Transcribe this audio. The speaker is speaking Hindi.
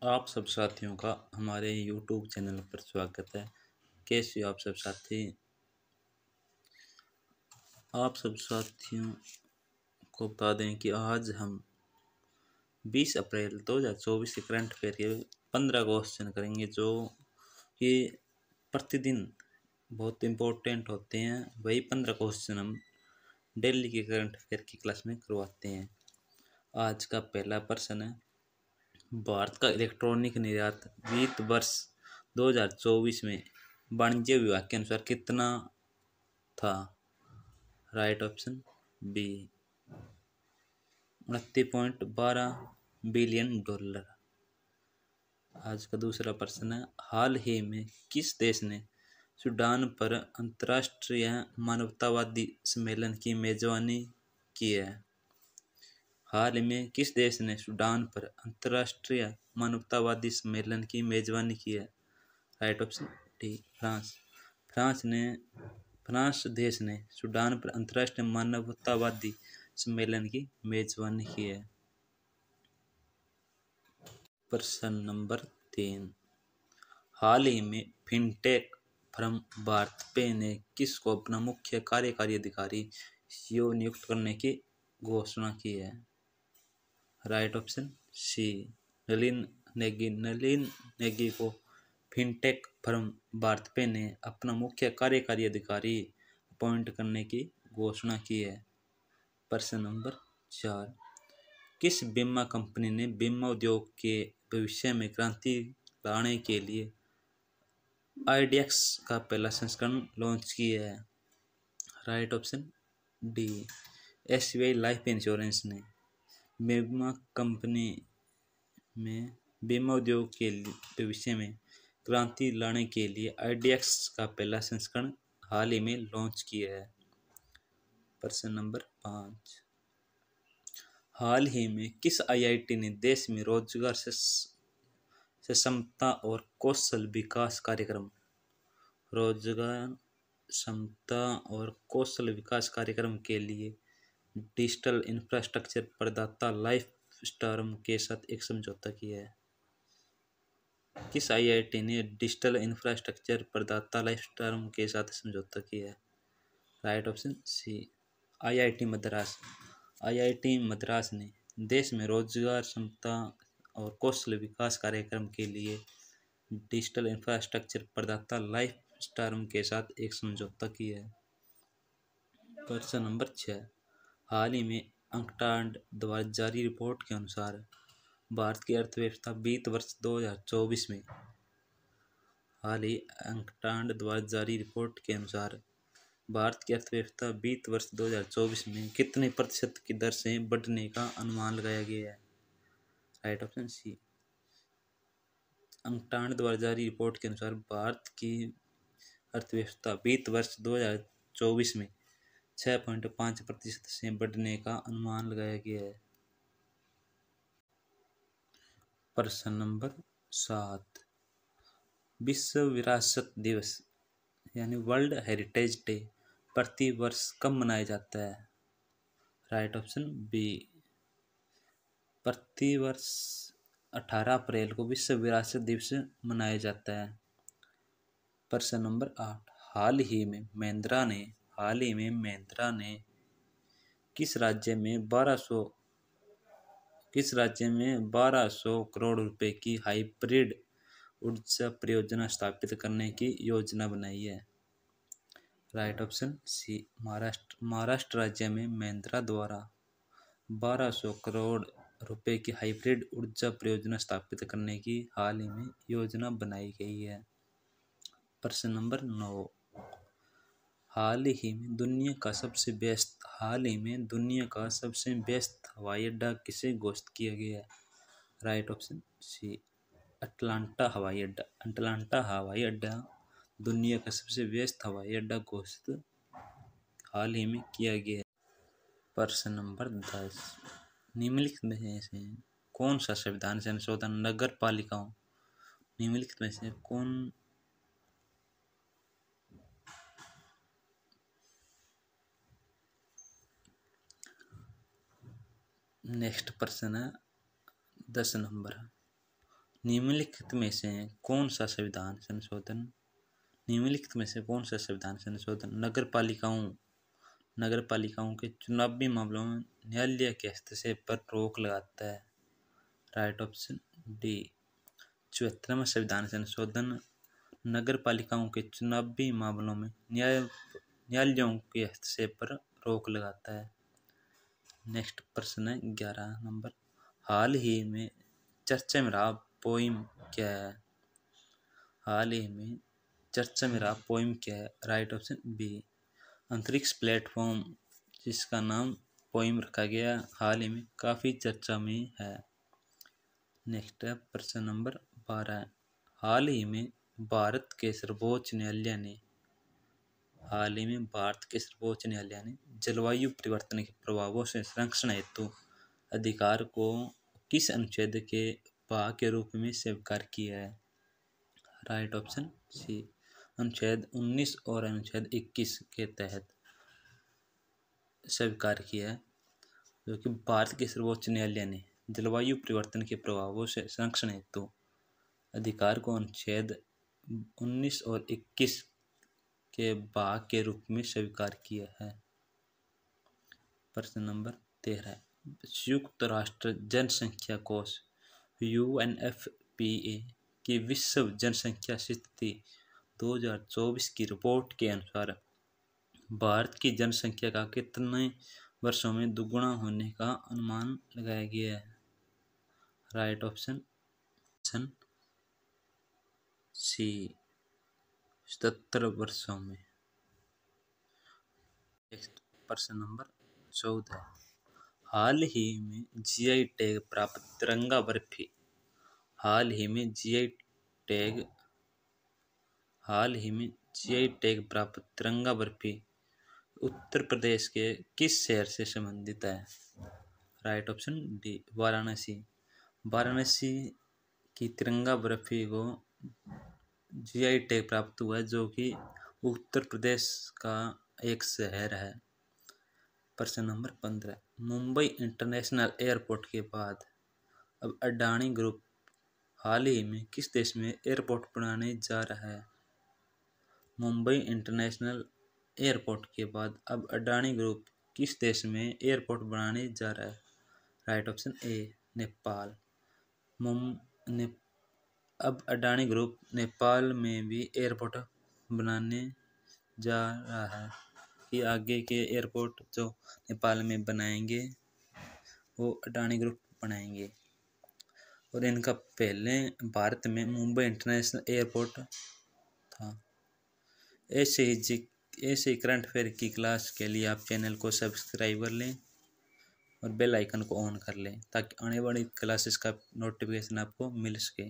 आप सब साथियों का हमारे YouTube चैनल पर स्वागत है। कैसे हो आप सब साथी? आप सब साथियों को बता दें कि आज हम 20 अप्रैल 2024 के करंट अफेयर के 15 क्वेश्चन करेंगे, जो कि प्रतिदिन बहुत इम्पोर्टेंट होते हैं। वही 15 क्वेश्चन हम डेली के करंट अफेयर की क्लास में करवाते हैं। आज का पहला प्रश्न है, भारत का इलेक्ट्रॉनिक निर्यात वित्त वर्ष 2024 में वाणिज्य विभाग के अनुसार कितना था? Right option B, $29.12 billion. आज का दूसरा प्रश्न है, हाल ही में किस देश ने सूडान पर अंतर्राष्ट्रीय मानवतावादी सम्मेलन की मेजबानी की है? हाल में किस देश ने सूडान पर अंतर्राष्ट्रीय मानवतावादी सम्मेलन की मेजबानी की है? Right option D, France. France देश ने सूडान पर अंतर्राष्ट्रीय मानवतावादी सम्मेलन की मेजबानी की है। प्रश्न नंबर 3, हाल ही में फिनटेक फर्म भारत पे ने किसको अपना मुख्य कार्यकारी अधिकारी सीईओ नियुक्त करने की घोषणा की है? Right option C, Nalin Negi को फिनटेक फर्म भारत पे ने अपना मुख्य कार्यकारी अधिकारी अपॉइंट करने की घोषणा की है। प्रश्न नंबर 4, किस बीमा कंपनी ने बीमा उद्योग के भविष्य में क्रांति लाने के लिए IDX का पहला संस्करण लॉन्च किया है? Right option D, SBI life insurance ने बीमा कंपनी में बीमा उद्योग के भविष्य में क्रांति लाने के लिए IDX का पहला संस्करण हाल ही में लॉन्च किया है। प्रश्न नंबर 5, हाल ही में किस IIT ने देश में रोजगार क्षमता और कौशल विकास के लिए डिजिटल इंफ्रास्ट्रक्चर प्रदाता लाइफस्टार्म के साथ एक समझौता किया है? किस IIT ने डिजिटल इंफ्रास्ट्रक्चर प्रदाता लाइफस्टार्म के साथ समझौता किया है? Right option C, IIT Madras. IIT Madras ने देश में रोजगार क्षमता और कौशल विकास कार्यक्रम के लिए डिजिटल इंफ्रास्ट्रक्चर प्रदाता लाइफस्टार्म के साथ एक समझौता किया है। प्रश्न नंबर 6, हाल ही में अंकटाड द्वारा जारी रिपोर्ट के अनुसार भारत की अर्थव्यवस्था वित्त वर्ष 2024 में अंकटाड द्वारा जारी रिपोर्ट के अनुसार भारत की अर्थव्यवस्था वित्त वर्ष 2024 में कितने प्रतिशत की दर से बढ़ने का अनुमान लगाया गया है? राइट ऑप्शन सी, अंकटाड द्वारा जारी रिपोर्ट के अनुसार भारत की अर्थव्यवस्था वित्त वर्ष 2024 में 6.5% से बढ़ने का अनुमान लगाया गया है। प्रश्न नंबर 7, विश्व विरासत दिवस यानी वर्ल्ड हेरिटेज डे प्रति वर्ष कब मनाया जाता है? राइट ऑप्शन बी, प्रति वर्ष 18 अप्रैल को विश्व विरासत दिवस मनाया जाता है। प्रश्न नंबर 8, हाल ही में महिंद्रा ने किस राज्य में 1200 करोड़ रुपए की हाइब्रिड ऊर्जा परियोजना स्थापित करने की योजना बनाई है? राइट ऑप्शन सी, महाराष्ट्र राज्य में महिंद्रा द्वारा 1200 करोड़ रुपए की हाइब्रिड ऊर्जा परियोजना स्थापित करने की हाल ही में योजना बनाई गई है। प्रश्न नंबर 9, हाल ही में दुनिया का सबसे व्यस्त हवाई अड्डा किसे घोषित किया गया है? राइट ऑप्शन सी, अटलांटा हवाई अड्डा दुनिया का सबसे व्यस्त हवाई अड्डा घोषित हाल ही में किया गया है। प्रश्न नंबर 10, निम्नलिखित में से कौन सा संविधान संशोधन नगर पालिकाओं निम्नलिखित में से कौन नेक्स्ट प्रश्न है 10 नंबर, निम्नलिखित में से कौन सा संविधान संशोधन निम्नलिखित में से कौन सा संविधान संशोधन नगरपालिकाओं के चुनावी मामलों में न्यायालय के हस्तक्षेप पर रोक लगाता है? Right option D. 74वां संविधान संशोधन नगरपालिकाओं के चुनावी मामलों में न्यायालयों के हस्तक्षेप पर रोक लगाता है। नेक्स्ट प्रश्न है 11 नंबर। हाल ही में चर्चा में रहा पोइम क्या है? हाल ही में चर्चा में रहा पोइम क्या है? Right option B. अंतरिक्ष प्लेटफॉर्म, जिसका नाम पोइम रखा गया, हाल ही में काफ़ी चर्चा में है। नेक्स्ट है प्रश्न नंबर 12। हाल ही में भारत के सर्वोच्च न्यायालय ने जलवायु परिवर्तन के प्रभावों से संरक्षण हेतु अधिकार को किस अनुच्छेद के भाग के रूप में स्वीकार किया है? Right option C. अनुच्छेद 19 और अनुच्छेद 21 के तहत स्वीकार किया है, जो कि भारत के सर्वोच्च न्यायालय ने जलवायु परिवर्तन के प्रभावों से संरक्षण हेतु अधिकार को अनुच्छेद 19 और 21 के भाग के रूप में स्वीकार किया है। प्रश्न नंबर 13। संयुक्त राष्ट्र जनसंख्या कोष UNFPA की विश्व जनसंख्या स्थिति 2024 की रिपोर्ट के अनुसार भारत की जनसंख्या का कितने वर्षों में दुगुना होने का अनुमान लगाया गया है? राइट ऑप्शन सी, 77 वर्षों में। प्रश्न नंबर 14। हाल ही में जीआई टैग प्राप्त तिरंगा बर्फी प्राप्त तिरंगा बर्फी उत्तर प्रदेश के किस शहर से संबंधित है? राइट ऑप्शन डी, वाराणसी की तिरंगा बर्फी को जीआई टैग प्राप्त हुआ है, जो कि उत्तर प्रदेश का एक शहर है। प्रश्न नंबर 15। मुंबई इंटरनेशनल एयरपोर्ट के बाद अब अडानी ग्रुप हाल ही में किस देश में एयरपोर्ट बनाने जा रहा है? मुंबई इंटरनेशनल एयरपोर्ट के बाद अब अडानी ग्रुप किस देश में एयरपोर्ट बनाने जा रहा है? Right option A, Nepal. अब अडानी ग्रुप नेपाल में भी एयरपोर्ट बनाने जा रहा है, कि आगे के एयरपोर्ट जो नेपाल में बनाएंगे वो अडानी ग्रुप बनाएंगे। और इनका पहले भारत में मुंबई इंटरनेशनल एयरपोर्ट था। ऐसे ही करंट अफेयर की क्लास के लिए आप चैनल को सब्सक्राइब कर लें और बेल आइकन को ऑन कर लें, ताकि आने वाली क्लासेस का नोटिफिकेशन आपको मिल सके।